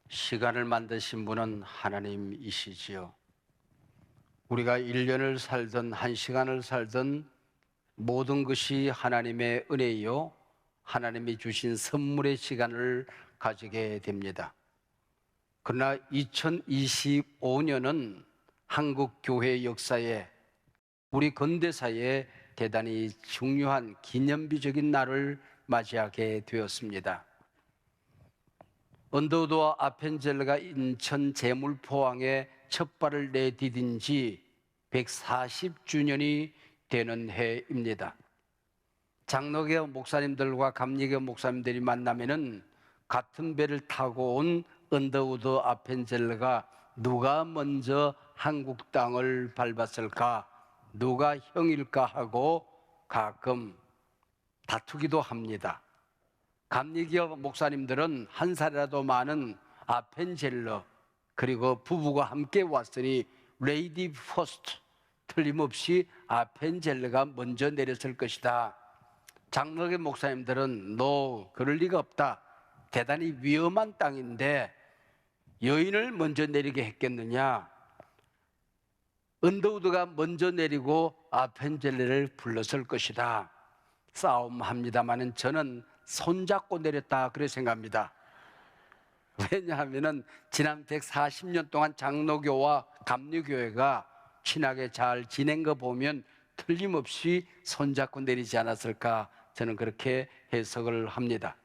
시간을 만드신 분은 하나님이시지요. 우리가 1년을 살든 1시간을 살든 모든 것이 하나님의 은혜요, 하나님이 주신 선물의 시간을 가지게 됩니다. 그러나 2025년은 한국 교회 역사에, 우리 근대사에 대단히 중요한 기념비적인 날을 맞이하게 되었습니다. 언더우드와 아펜젤러가 인천 제물포항에 첫 발을 내디딘 지 140주년이 되는 해입니다. 장로교 목사님들과 감리교 목사님들이 만나면은 같은 배를 타고 온 언더우드 아펜젤러가 누가 먼저 한국 땅을 밟았을까, 누가 형일까 하고 가끔 다투기도 합니다. 감리교 목사님들은 한 살이라도 많은 아펜젤러, 그리고 부부가 함께 왔으니 레이디 퍼스트, 틀림없이 아펜젤러가 먼저 내렸을 것이다. 장로교 목사님들은 너 그럴 리가 없다, 대단히 위험한 땅인데 여인을 먼저 내리게 했겠느냐. 언더우드가 먼저 내리고 아펜젤러를 불렀을 것이다. 싸움합니다마는 저는 손잡고 내렸다 그렇게 생각합니다. 왜냐하면 지난 140년 동안 장로교와 감리교회가 친하게 잘 지낸 거 보면 틀림없이 손잡고 내리지 않았을까, 저는 그렇게 해석을 합니다.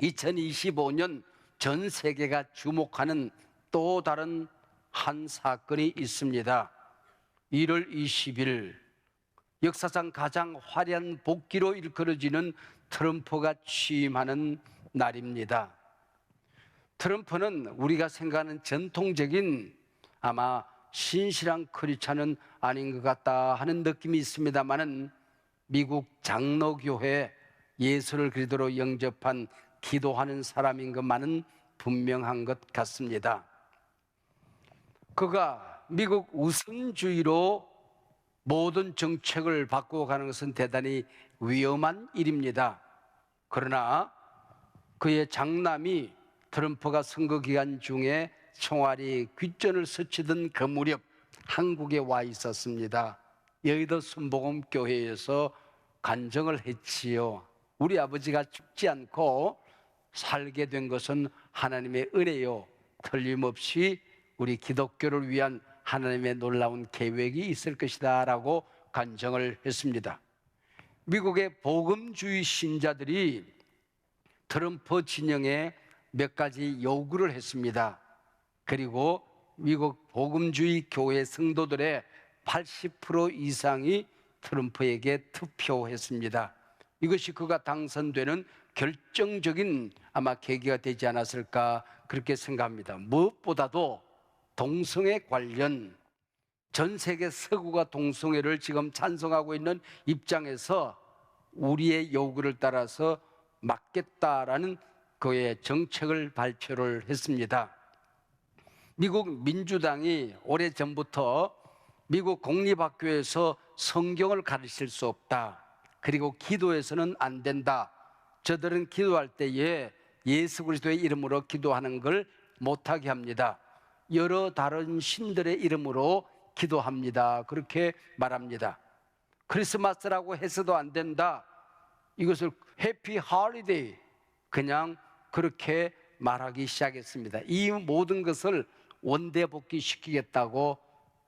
2025년 전 세계가 주목하는 또 다른 한 사건이 있습니다. 1월 20일 역사상 가장 화려한 복귀로 일컬어지는 트럼프가 취임하는 날입니다. 트럼프는 우리가 생각하는 전통적인 아마 신실한 크리스찬은 아닌 것 같다 하는 느낌이 있습니다만은 미국 장로교회 예수를 그리스도로 영접한 기도하는 사람인 것만은 분명한 것 같습니다. 그가 미국 우선주의로 모든 정책을 바꾸어가는 것은 대단히 위험한 일입니다. 그러나 그의 장남이 트럼프가 선거 기간 중에 총알이 귓전을 스치던 그 무렵 한국에 와 있었습니다. 여의도 순복음교회에서 간증을 했지요. 우리 아버지가 죽지 않고 살게 된 것은 하나님의 은혜요, 틀림없이 우리 기독교를 위한 하나님의 놀라운 계획이 있을 것이다 라고 간증을 했습니다. 미국의 복음주의 신자들이 트럼프 진영에 몇 가지 요구를 했습니다. 그리고 미국 복음주의 교회 성도들의 80% 이상이 트럼프에게 투표했습니다. 이것이 그가 당선되는 결정적인 아마 계기가 되지 않았을까 그렇게 생각합니다. 무엇보다도 동성애 관련, 전 세계 서구가 동성애를 지금 찬성하고 있는 입장에서 우리의 요구를 따라서 막겠다라는 그의 정책을 발표를 했습니다. 미국 민주당이 오래전부터 미국 공립학교에서 성경을 가르칠 수 없다, 그리고 기도해서는 안 된다, 저들은 기도할 때에 예수 그리스도의 이름으로 기도하는 걸 못하게 합니다, 여러 다른 신들의 이름으로 기도합니다, 그렇게 말합니다. 크리스마스라고 해서도 안 된다, 이것을 해피 홀리데이, 그냥 그렇게 말하기 시작했습니다. 이 모든 것을 원대복귀시키겠다고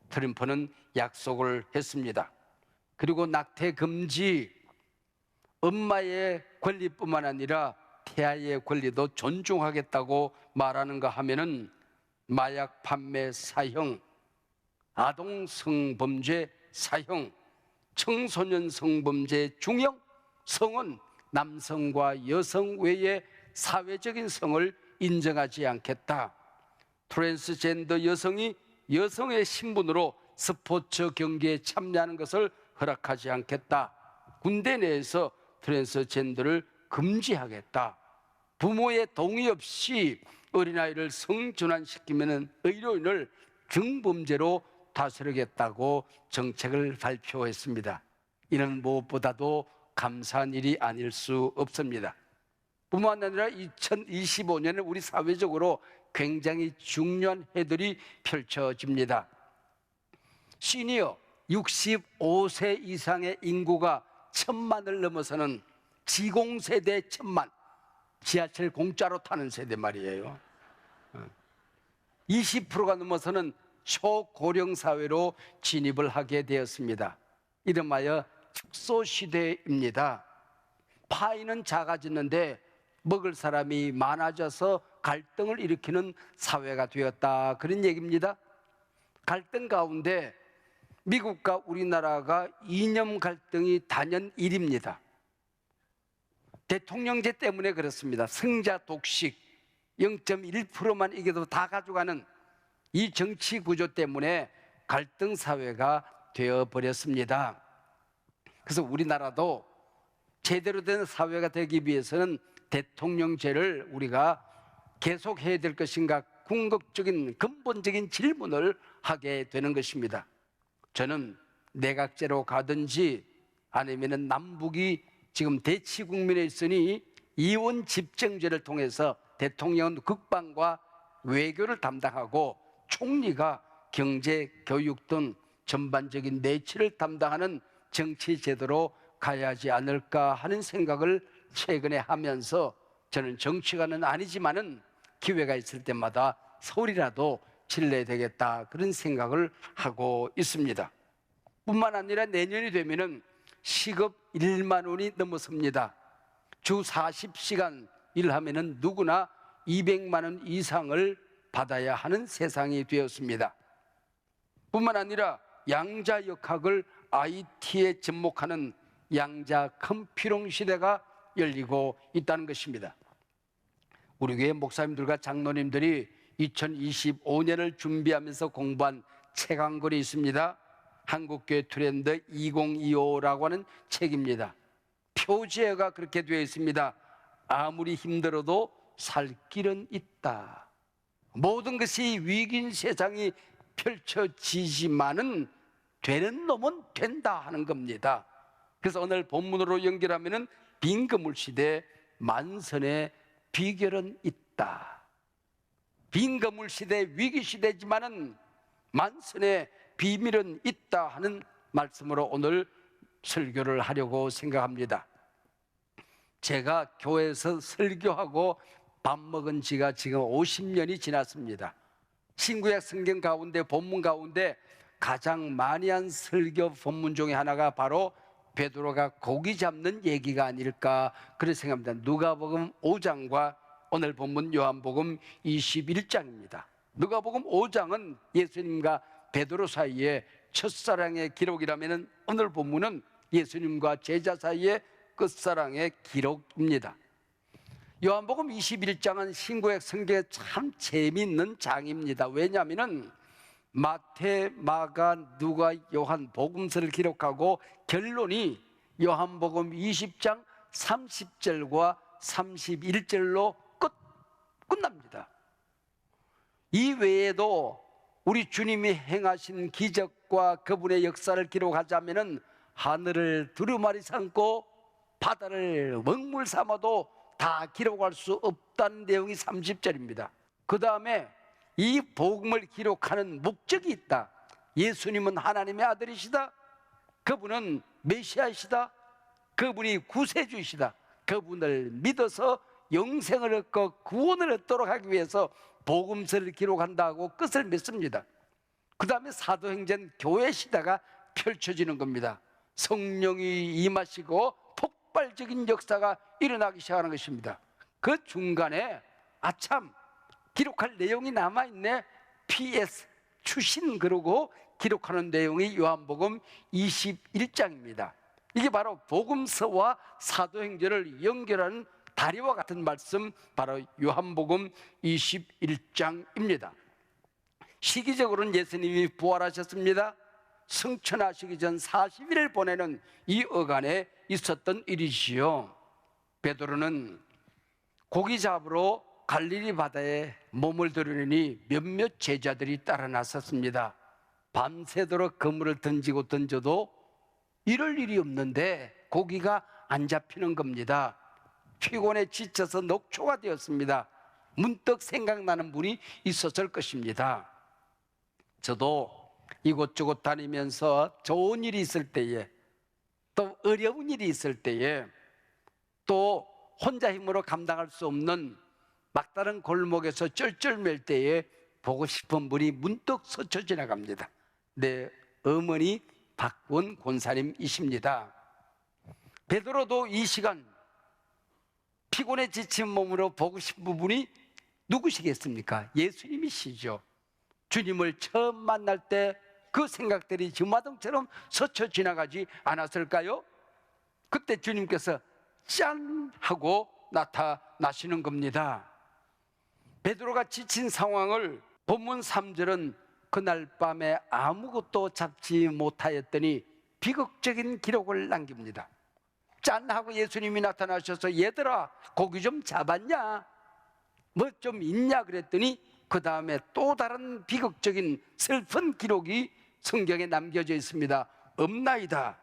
트럼프는 약속을 했습니다. 그리고 낙태 금지, 엄마의 권리뿐만 아니라 태아의 권리도 존중하겠다고 말하는가 하면은 마약 판매 사형, 아동 성범죄 사형, 청소년 성범죄 중형, 성은 남성과 여성 외에 사회적인 성을 인정하지 않겠다, 트랜스젠더 여성이 여성의 신분으로 스포츠 경기에 참여하는 것을 허락하지 않겠다, 군대 내에서 트랜스젠더를 금지하겠다, 부모의 동의 없이 어린아이를 성전환시키면 의료인을 중범죄로 다스리겠다고 정책을 발표했습니다. 이는 무엇보다도 감사한 일이 아닐 수 없습니다. 뿐만 아니라 2025년에 우리 사회적으로 굉장히 중요한 해들이 펼쳐집니다. 시니어 65세 이상의 인구가 1,000만을 넘어서는 지공세대 1,000만, 지하철 공짜로 타는 세대 말이에요. 20%가 넘어서는 초고령 사회로 진입을 하게 되었습니다. 이름하여 축소 시대입니다. 파이는 작아지는데 먹을 사람이 많아져서 갈등을 일으키는 사회가 되었다, 그런 얘기입니다. 갈등 가운데 미국과 우리나라가 이념 갈등이 단연 1위입니다. 대통령제 때문에 그렇습니다. 승자 독식 0.1%만 이겨도 다 가져가는 이 정치 구조 때문에 갈등 사회가 되어버렸습니다. 그래서 우리나라도 제대로 된 사회가 되기 위해서는 대통령제를 우리가 계속해야 될 것인가, 궁극적인 근본적인 질문을 하게 되는 것입니다. 저는 내각제로 가든지 아니면 남북이 지금 대치국면에 있으니 이원 집정제를 통해서 대통령은 국방과 외교를 담당하고 총리가 경제, 교육 등 전반적인 내치를 담당하는 정치 제도로 가야 하지 않을까 하는 생각을 최근에 하면서 저는 정치가는 아니지만은 기회가 있을 때마다 서울이라도 질러야 되겠다, 그런 생각을 하고 있습니다. 뿐만 아니라 내년이 되면은 시급 1만 원이 넘어섭니다. 주 40시간 일하면은 누구나 200만 원 이상을 받아야 하는 세상이 되었습니다. 뿐만 아니라 양자 역학을 IT에 접목하는 양자 컴퓨팅 시대가 열리고 있다는 것입니다. 우리 교회 목사님들과 장로님들이 2025년을 준비하면서 공부한 책 한 권이 있습니다. 한국교회 트렌드 2025라고 하는 책입니다. 표제가 그렇게 되어 있습니다. 아무리 힘들어도 살 길은 있다. 모든 것이 위기인 세상이 펼쳐지지만은 되는 놈은 된다 하는 겁니다. 그래서 오늘 본문으로 연결하면은 빈건물 시대 만선의 비결은 있다. 빈건물 시대, 위기 시대지만은 만선의 비밀은 있다 하는 말씀으로 오늘 설교를 하려고 생각합니다. 제가 교회에서 설교하고 밥 먹은 지가 지금 50년이 지났습니다. 신구약 성경 가운데, 본문 가운데 가장 많이 한 설교 본문 중에 하나가 바로 베드로가 고기 잡는 얘기가 아닐까, 그런 생각합니다. 누가복음 5장과 오늘 본문 요한복음 21장입니다. 누가복음 5장은 예수님과 베드로 사이의 첫사랑의 기록이라면 오늘 본문은 예수님과 제자 사이의 끝사랑의 기록입니다. 요한복음 21장은 신구약 성경에 참 재미있는 장입니다. 왜냐하면 마태, 마가, 누가, 요한 복음서를 기록하고 결론이 요한복음 20장 30절과 31절로 끝납니다. 이 외에도 우리 주님이 행하신 기적과 그분의 역사를 기록하자면 하늘을 두루마리 삼고 바다를 먹물 삼아도 다 기록할 수 없다는 내용이 30절입니다. 그 다음에 이 복음을 기록하는 목적이 있다. 예수님은 하나님의 아들이시다. 그분은 메시아이시다. 그분이 구세주이시다. 그분을 믿어서 영생을 얻고 구원을 얻도록 하기 위해서 복음서를 기록한다고 끝을 맺습니다. 그 다음에 사도행전 교회 시대가 펼쳐지는 겁니다. 성령이 임하시고 폭발적인 역사가 일어나기 시작하는 것입니다. 그 중간에 아참 기록할 내용이 남아있네. PS 추신 그러고 기록하는 내용이 요한복음 21장입니다. 이게 바로 복음서와 사도행전을 연결하는 다리와 같은 말씀, 바로 요한복음 21장입니다. 시기적으로는 예수님이 부활하셨습니다. 승천하시기 전 40일을 보내는 이 어간에 있었던 일이지요. 베드로는 고기 잡으러 갈릴리 바다에 몸을 들으니 몇몇 제자들이 따라 나섰습니다. 밤새도록 그물을 던지고 던져도 이럴 일이 없는데 고기가 안 잡히는 겁니다. 피곤에 지쳐서 녹초가 되었습니다. 문득 생각나는 분이 있었을 것입니다. 저도 이곳저곳 다니면서 좋은 일이 있을 때에, 또 어려운 일이 있을 때에, 또 혼자 힘으로 감당할 수 없는 막다른 골목에서 쩔쩔맬 때에 보고 싶은 분이 문득 스쳐 지나갑니다. 내 어머니 박원 권사님이십니다. 베드로도 이 시간 피곤에 지친 몸으로 보고 싶은 분이 누구시겠습니까? 예수님이시죠. 주님을 처음 만날 때 그 생각들이 주마등처럼 스쳐 지나가지 않았을까요? 그때 주님께서 짠 하고 나타나시는 겁니다. 베드로가 지친 상황을 본문 3절은 그날 밤에 아무것도 잡지 못하였더니 비극적인 기록을 남깁니다. 짠 하고 예수님이 나타나셔서 얘들아 고기 좀 잡았냐? 뭐 좀 있냐? 그랬더니 그 다음에 또 다른 비극적인 슬픈 기록이 성경에 남겨져 있습니다. 없나이다.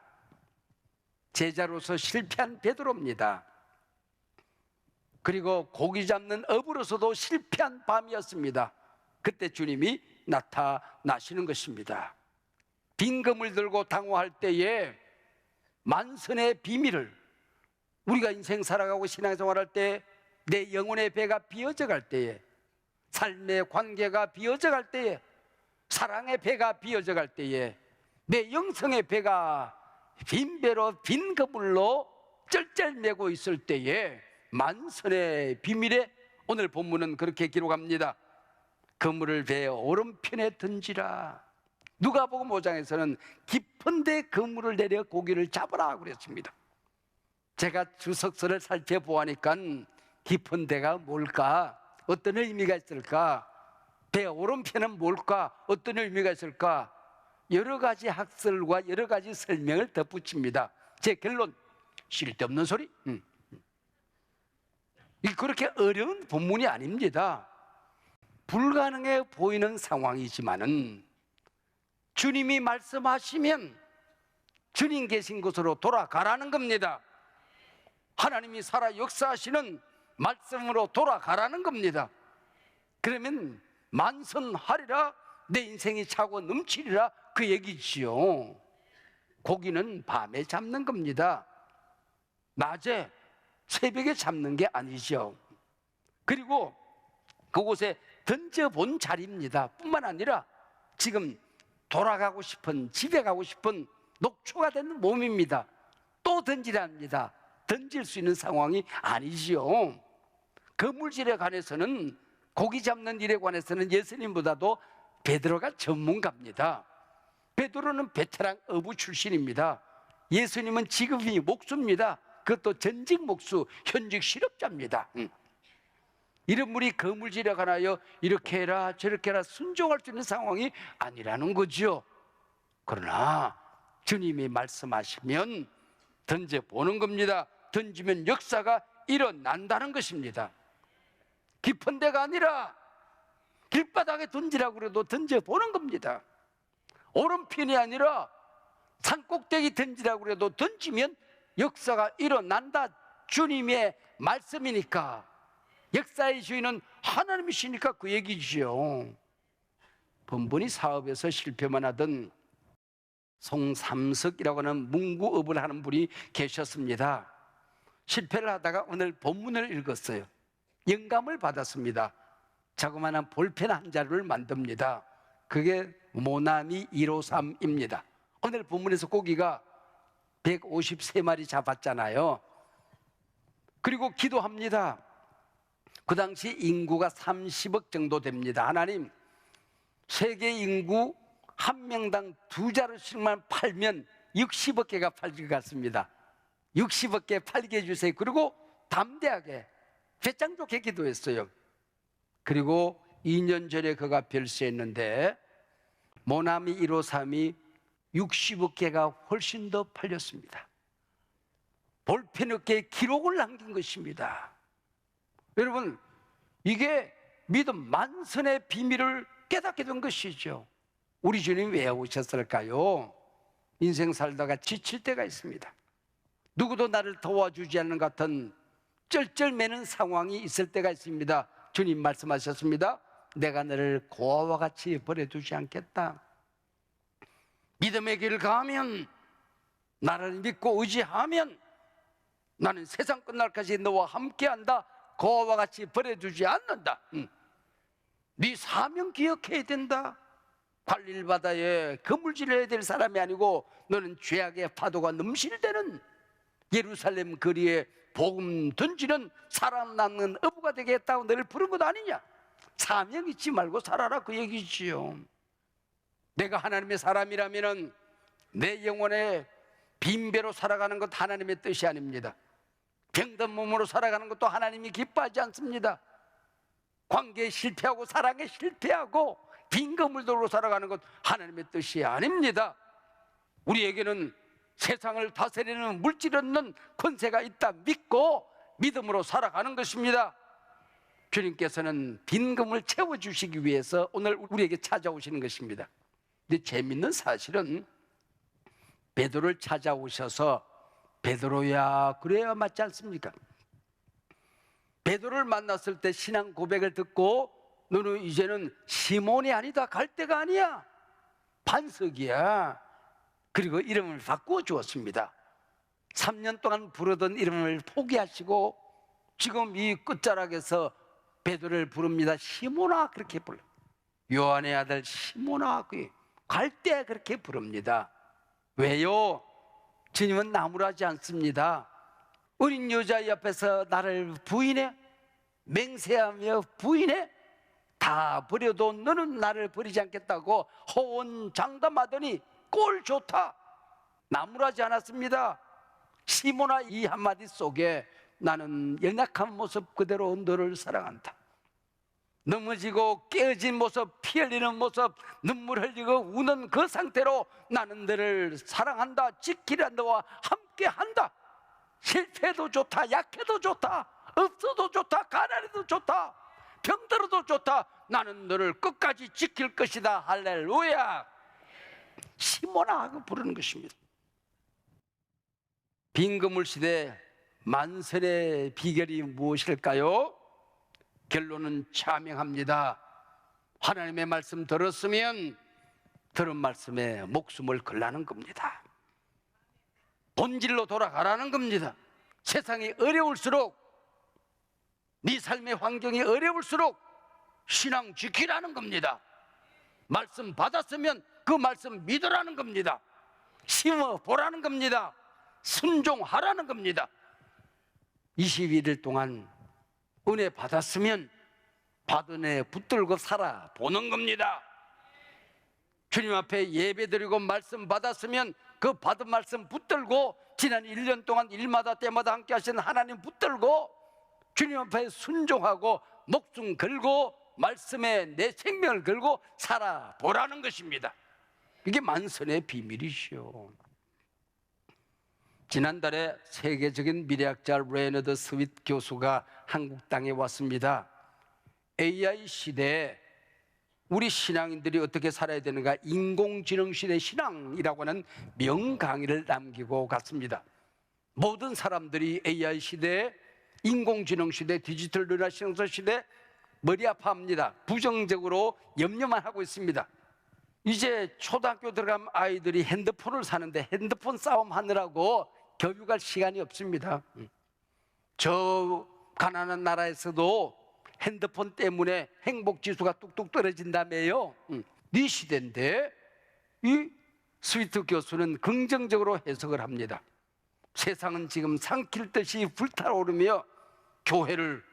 제자로서 실패한 베드로입니다. 그리고 고기 잡는 업으로서도 실패한 밤이었습니다. 그때 주님이 나타나시는 것입니다. 빈 그물 들고 당황할 때에 만선의 비밀을, 우리가 인생 살아가고 신앙생활할 때 내 영혼의 배가 비어져 갈 때에, 삶의 관계가 비어져 갈 때에, 사랑의 배가 비어져 갈 때에, 내 영성의 배가 빈 배로 빈 그물로 쩔쩔매고 있을 때에 만선의 비밀에 오늘 본문은 그렇게 기록합니다. 그물을 배 오른편에 던지라. 누가복음 5장에서는 깊은 데 그물을 내려 고기를 잡으라 그랬습니다. 제가 주석서를 살펴보니까 깊은 데가 뭘까? 어떤 의미가 있을까? 배 오른편은 뭘까? 어떤 의미가 있을까? 여러 가지 학설과 여러 가지 설명을 덧붙입니다. 제 결론, 쓸데없는 소리. 이 그렇게 어려운 본문이 아닙니다. 불가능해 보이는 상황이지만은 주님이 말씀하시면 주님 계신 곳으로 돌아가라는 겁니다. 하나님이 살아 역사하시는 말씀으로 돌아가라는 겁니다. 그러면 만선하리라, 내 인생이 차고 넘치리라, 그 얘기지요. 고기는 밤에 잡는 겁니다. 낮에, 새벽에 잡는 게 아니죠. 그리고 그곳에 던져본 자리입니다. 뿐만 아니라 지금 돌아가고 싶은, 집에 가고 싶은 녹초가 된 몸입니다. 또 던지랍니다. 던질 수 있는 상황이 아니지요. 그물질에 관해서는, 고기 잡는 일에 관해서는 예수님보다도 베드로가 전문가입니다. 베드로는 베테랑 어부 출신입니다. 예수님은 직업이 목수입니다. 그것도 전직 목수, 현직 실업자입니다. 이런 분이 그물질에 관하여 이렇게 해라 저렇게 해라 순종할 수 있는 상황이 아니라는 거죠. 그러나 주님이 말씀하시면 던져보는 겁니다. 던지면 역사가 일어난다는 것입니다. 깊은 데가 아니라 길바닥에 던지라고 그래도 던져보는 겁니다. 오른편이 아니라 산꼭대기 던지라고 그래도 던지면 역사가 일어난다. 주님의 말씀이니까, 역사의 주인은 하나님이시니까 그 얘기지요. 번번이 사업에서 실패만 하던 송삼석이라고 하는 문구업을 하는 분이 계셨습니다. 실패를 하다가 오늘 본문을 읽었어요. 영감을 받았습니다. 자그마한 볼펜 한 자루를 만듭니다. 그게 모나미 153입니다. 오늘 본문에서 고기가 153마리 잡았잖아요. 그리고 기도합니다. 그 당시 인구가 30억 정도 됩니다. 하나님, 세계 인구 한 명당 2자루씩만 팔면 60억 개가 팔릴 것 같습니다. 60억 개 팔게 해주세요. 그리고 담대하게 배짱 좋게 기도했어요. 그리고 2년 전에 그가 별세했는데 모나미 153이 60억 개가 훨씬 더 팔렸습니다. 볼펜 업계에 기록을 남긴 것입니다. 여러분, 이게 믿음 만선의 비밀을 깨닫게 된 것이죠. 우리 주님 왜 오셨을까요? 인생 살다가 지칠 때가 있습니다. 누구도 나를 도와주지 않는 것 같은 쩔쩔매는 상황이 있을 때가 있습니다. 주님 말씀하셨습니다. 내가 너를 고아와 같이 버려두지 않겠다. 믿음의 길을 가면, 나를 믿고 의지하면 나는 세상 끝날까지 너와 함께한다. 고아와 같이 버려두지 않는다. 네 사명 기억해야 된다. 갈릴 바다에 그물질을 해야 될 사람이 아니고 너는 죄악의 파도가 넘실대는 예루살렘 거리에 복음 던지는 살아남는 어부가 되겠다고 너를 부른 것 아니냐. 사명 잊지 말고 살아라, 그 얘기지요. 내가 하나님의 사람이라면 내 영혼에 빈배로 살아가는 것 하나님의 뜻이 아닙니다. 병든 몸으로 살아가는 것도 하나님이 기뻐하지 않습니다. 관계에 실패하고 사랑에 실패하고 빈 그물들로 살아가는 것 하나님의 뜻이 아닙니다. 우리에게는 세상을 다스리는 물질 없는 권세가 있다 믿고 믿음으로 살아가는 것입니다. 주님께서는 빈 그물 채워주시기 위해서 오늘 우리에게 찾아오시는 것입니다. 근데 재밌는 사실은 베드로를 찾아오셔서 베드로야 그래야 맞지 않습니까? 베드로를 만났을 때 신앙 고백을 듣고 너는 이제는 시몬이 아니다, 갈 때가 아니야, 반석이야. 그리고 이름을 바꾸어 주었습니다. 3년 동안 부르던 이름을 포기하시고 지금 이 끝자락에서 베드로를 부릅니다. 시몬아, 그렇게 불러. 요한의 아들 시몬아, 갈 때 그렇게 부릅니다. 왜요? 주님은 나무라지 않습니다. 어린 여자 옆에서 나를 부인해? 맹세하며 부인해? 다 버려도 너는 나를 버리지 않겠다고 호언장담하더니 꼴 좋다. 나무라지 않았습니다. 시몬아, 이 한마디 속에 나는 연약한 모습 그대로 너를 사랑한다. 넘어지고 깨어진 모습, 피 흘리는 모습, 눈물 흘리고 우는 그 상태로 나는 너를 사랑한다. 지키려 너와 함께한다. 실패해도 좋다, 약해도 좋다, 없어도 좋다, 가난해도 좋다, 병들어도 좋다, 나는 너를 끝까지 지킬 것이다. 할렐루야. 시몬아 하고 부르는 것입니다. 빈그물 시대 만선의 비결이 무엇일까요? 결론은 차명합니다. 하나님의 말씀 들었으면 들은 말씀에 목숨을 걸라는 겁니다. 본질로 돌아가라는 겁니다. 세상이 어려울수록, 네 삶의 환경이 어려울수록 신앙 지키라는 겁니다. 말씀 받았으면 그 말씀 믿으라는 겁니다. 심어 보라는 겁니다. 순종하라는 겁니다. 21일 동안 은혜 받았으면 받은 애 붙들고 살아보는 겁니다. 주님 앞에 예배드리고 말씀 받았으면 그 받은 말씀 붙들고 지난 1년 동안 일마다 때마다 함께 하신 하나님 붙들고 주님 앞에 순종하고 목숨 걸고 말씀에 내 생명을 걸고 살아보라는 것입니다. 이게 만선의 비밀이시오. 지난달에 세계적인 미래학자 레너드 스윗 교수가 한국 땅에 왔습니다. AI 시대에 우리 신앙인들이 어떻게 살아야 되는가, 인공지능 시대 신앙이라고 하는 명강의를 남기고 갔습니다. 모든 사람들이 AI 시대에, 인공지능 시대, 디지털 르네상스 시대 머리 아파합니다. 부정적으로 염려만 하고 있습니다. 이제 초등학교 들어간 아이들이 핸드폰을 사는데 핸드폰 싸움 하느라고 교육할 시간이 없습니다. 저 가난한 나라에서도 핸드폰 때문에 행복지수가 뚝뚝 떨어진다며요. 네 시대인데 이 스위트 교수는 긍정적으로 해석을 합니다. 세상은 지금 삼킬 듯이 불타오르며 교회를,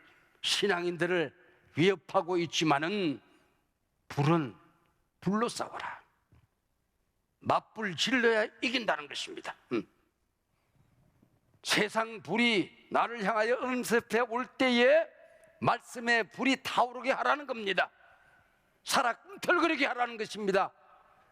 신앙인들을 위협하고 있지만은 불은 불로 싸워라. 맞불 질러야 이긴다는 것입니다. 세상 불이 나를 향하여 음습해 올 때에 말씀의 불이 타오르게 하라는 겁니다. 살아 꿈틀거리게 하라는 것입니다.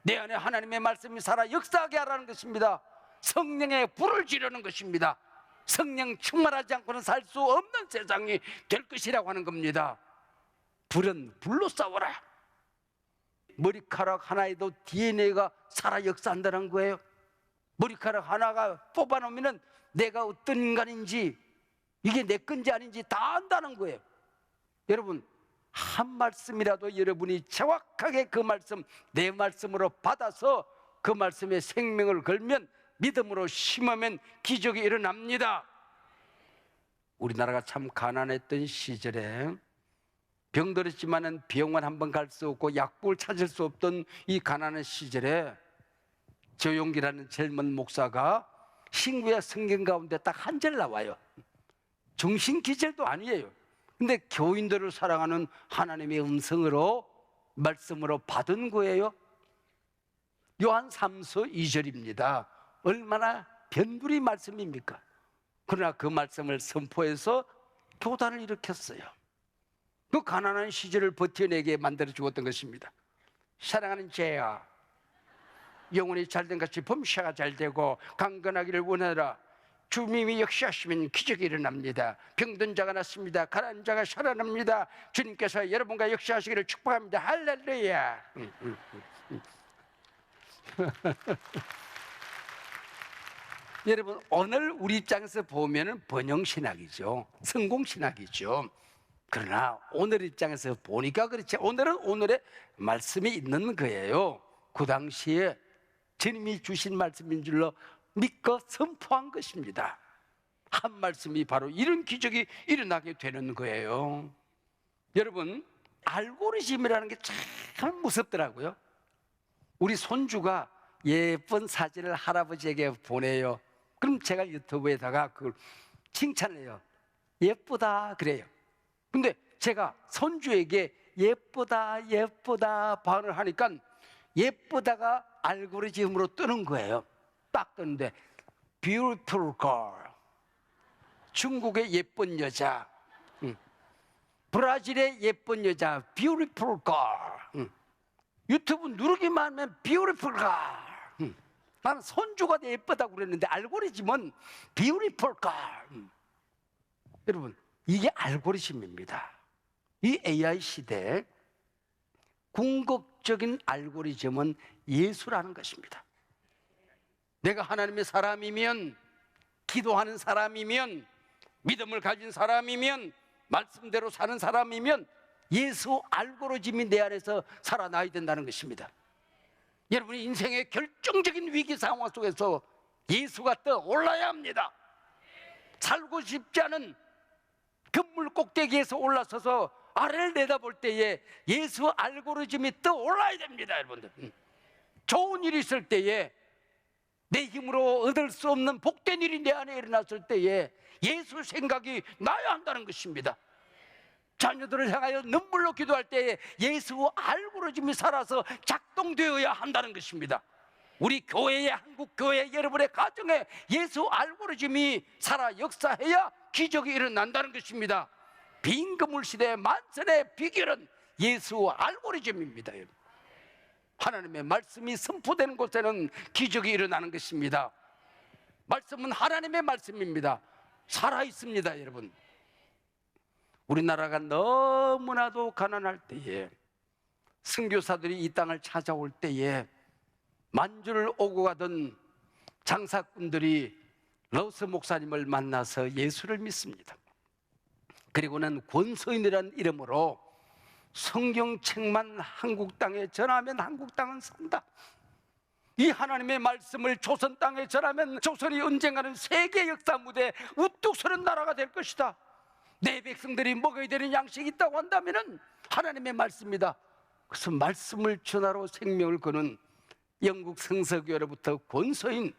내 안에 하나님의 말씀이 살아 역사하게 하라는 것입니다. 성령의 불을 지르는 것입니다. 성령 충만하지 않고는 살 수 없는 세상이 될 것이라고 하는 겁니다. 불은 불로 싸워라. 머리카락 하나에도 DNA가 살아 역사한다는 거예요. 머리카락 하나가 뽑아놓으면 내가 어떤 인간인지 이게 내 건지 아닌지 다 안다는 거예요. 여러분, 한 말씀이라도 여러분이 정확하게 그 말씀, 내 말씀으로 받아서 그 말씀에 생명을 걸면, 믿음으로 심으면 기적이 일어납니다. 우리나라가 참 가난했던 시절에 병들었지만은 병원 한 번 갈 수 없고 약국을 찾을 수 없던 이 가난한 시절에 조용기라는 젊은 목사가 신구약 성경 가운데 딱 한 절 나와요. 정신 기절도 아니에요. 근데 교인들을 사랑하는 하나님의 음성으로, 말씀으로 받은 거예요. 요한 3서 2절입니다. 얼마나 변두리 말씀입니까? 그러나 그 말씀을 선포해서 교단을 일으켰어요. 그 가난한 시절을 버텨내게 만들어 주었던 것입니다. 사랑하는 제야, 영혼이 잘된 같이 범사가 잘되고 강건하기를 원하라. 주님이 역사하시면 기적이 일어납니다. 병든 자가 낫습니다. 가난한 자가 살아납니다. 주님께서 여러분과 역사하시기를 축복합니다. 할렐루야. 여러분, 오늘 우리 입장에서 보면은 번영신학이죠. 성공신학이죠. 그러나 오늘 입장에서 보니까 그렇지, 오늘은 오늘의 말씀이 있는 거예요. 그 당시에 주님이 주신 말씀인 줄로 믿고 선포한 것입니다. 한 말씀이 바로 이런 기적이 일어나게 되는 거예요. 여러분, 알고리즘이라는 게 참 무섭더라고요. 우리 손주가 예쁜 사진을 할아버지에게 보내요. 그럼 제가 유튜브에다가 그걸 칭찬을 해요. 예쁘다 그래요. 근데 제가 손주에게 예쁘다 예쁘다 반을 하니까 예쁘다가 알고리즘으로 뜨는 거예요. 딱 뜨는데 beautiful girl, 중국의 예쁜 여자, 브라질의 예쁜 여자 beautiful girl. 유튜브 누르기만 하면 beautiful girl. 나는 손주가 예쁘다고 그랬는데 알고리즘은 beautiful girl. 여러분, 이게 알고리즘입니다. 이 AI 시대에 궁극적인 알고리즘은 예수라는 것입니다. 내가 하나님의 사람이면, 기도하는 사람이면, 믿음을 가진 사람이면, 말씀대로 사는 사람이면 예수 알고리즘이 내 안에서 살아나야 된다는 것입니다. 여러분이 인생의 결정적인 위기 상황 속에서 예수가 떠올라야 합니다. 살고 싶지 않은 건물 꼭대기에서 올라서서 아래를 내다볼 때에 예수 알고리즘이 떠올라야 됩니다. 여러분들, 좋은 일이 있을 때에, 내 힘으로 얻을 수 없는 복된 일이 내 안에 일어났을 때에 예수 생각이 나야 한다는 것입니다. 자녀들을 향하여 눈물로 기도할 때에 예수 알고리즘이 살아서 작동되어야 한다는 것입니다. 우리 교회의, 한국 교회 여러분의 가정에 예수 알고리즘이 살아 역사해야 기적이 일어난다는 것입니다. 빈 건물 시대의 만선의 비결은 예수 알고리즘입니다. 하나님의 말씀이 선포되는 곳에는 기적이 일어나는 것입니다. 말씀은 하나님의 말씀입니다. 살아있습니다. 여러분, 우리나라가 너무나도 가난할 때에, 선교사들이 이 땅을 찾아올 때에 만주를 오고 가던 장사꾼들이 러스 목사님을 만나서 예수를 믿습니다. 그리고는 권서인이라는 이름으로 성경책만 한국 땅에 전하면 한국 땅은 산다. 이 하나님의 말씀을 조선 땅에 전하면 조선이 언젠가는 세계 역사 무대에 우뚝 서는 나라가 될 것이다. 내 백성들이 먹어야 되는 양식이 있다고 한다면 하나님의 말씀이다. 그래서 말씀을 전하러 생명을 거는 영국 성서교회로부터 권서인,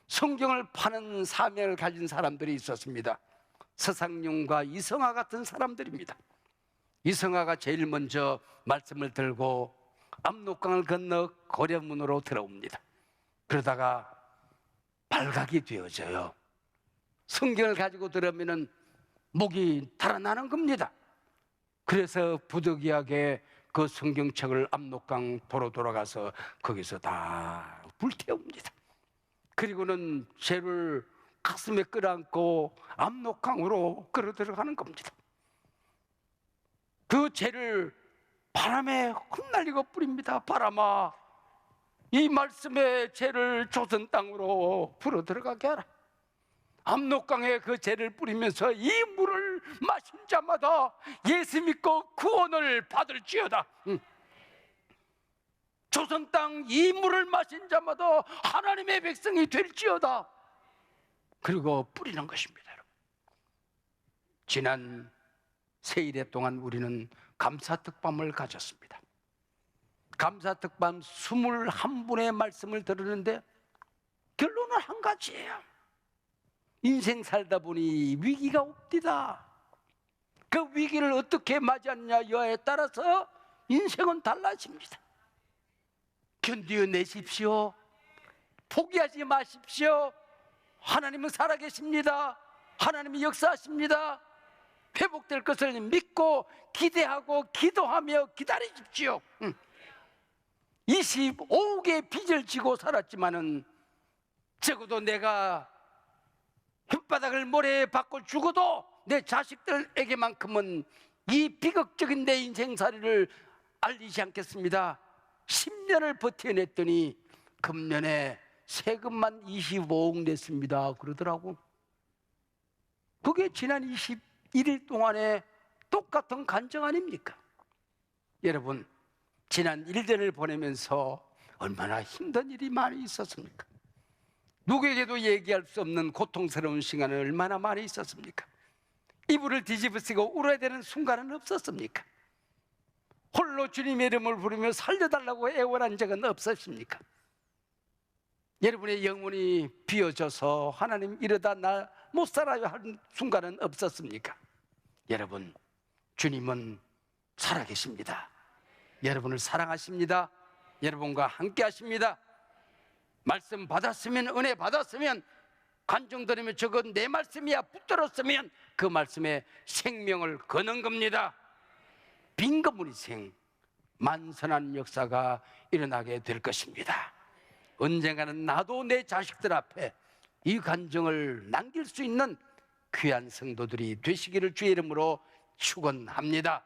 성경을 파는 사명을 가진 사람들이 있었습니다. 서상용과 이성화 같은 사람들입니다. 이성화가 제일 먼저 말씀을 들고 압록강을 건너 고려문으로 들어옵니다. 그러다가 발각이 되어져요. 성경을 가지고 들어오면 목이 달아나는 겁니다. 그래서 부득이하게 그 성경책을 압록강 도로 돌아가서 거기서 다 불태웁니다. 그리고는 죄를 가슴에 끌어안고 압록강으로 끌어 들어가는 겁니다. 그 죄를 바람에 흩날리고 뿌립니다. 바람아, 이 말씀의 죄를 조선 땅으로 불어 들어가게 하라. 압록강에 그 재를 뿌리면서 이 물을 마신 자마다 예수 믿고 구원을 받을지어다. 조선 땅 이 물을 마신 자마다 하나님의 백성이 될지어다. 그리고 뿌리는 것입니다. 여러분. 지난 세일에 동안 우리는 감사특밤을 가졌습니다. 감사특밤 21분의 말씀을 들었는데 결론은 한 가지예요. 인생 살다 보니 위기가 옵디다. 그 위기를 어떻게 맞이하느냐에 따라서 인생은 달라집니다. 견뎌내십시오. 포기하지 마십시오. 하나님은 살아계십니다. 하나님이 역사하십니다. 회복될 것을 믿고 기대하고 기도하며 기다리십시오. 25억의 빚을 지고 살았지만은 적어도 내가 혓바닥을 모래에 박고 죽어도 내 자식들에게만큼은 이 비극적인 내 인생살이를 알리지 않겠습니다. 10년을 버텨냈더니 금년에 세금만 25억 냈습니다 그러더라고. 그게 지난 21일 동안의 똑같은 간증 아닙니까? 여러분, 지난 1년을 보내면서 얼마나 힘든 일이 많이 있었습니까? 누구에게도 얘기할 수 없는 고통스러운 시간은 얼마나 많이 있었습니까? 이불을 뒤집어쓰고 울어야 되는 순간은 없었습니까? 홀로 주님의 이름을 부르며 살려달라고 애원한 적은 없으십니까? 여러분의 영혼이 비어져서 하나님 이러다 나 못 살아요 하는 순간은 없었습니까? 여러분, 주님은 살아계십니다. 여러분을 사랑하십니다. 여러분과 함께 하십니다. 말씀 받았으면, 은혜 받았으면, 간증 들으면 저건 내 말씀이야 붙들었으면 그 말씀에 생명을 거는 겁니다. 빈곤물이생 만선한 역사가 일어나게 될 것입니다. 언젠가는 나도 내 자식들 앞에 이 간증을 남길 수 있는 귀한 성도들이 되시기를 주의 이름으로 축원합니다.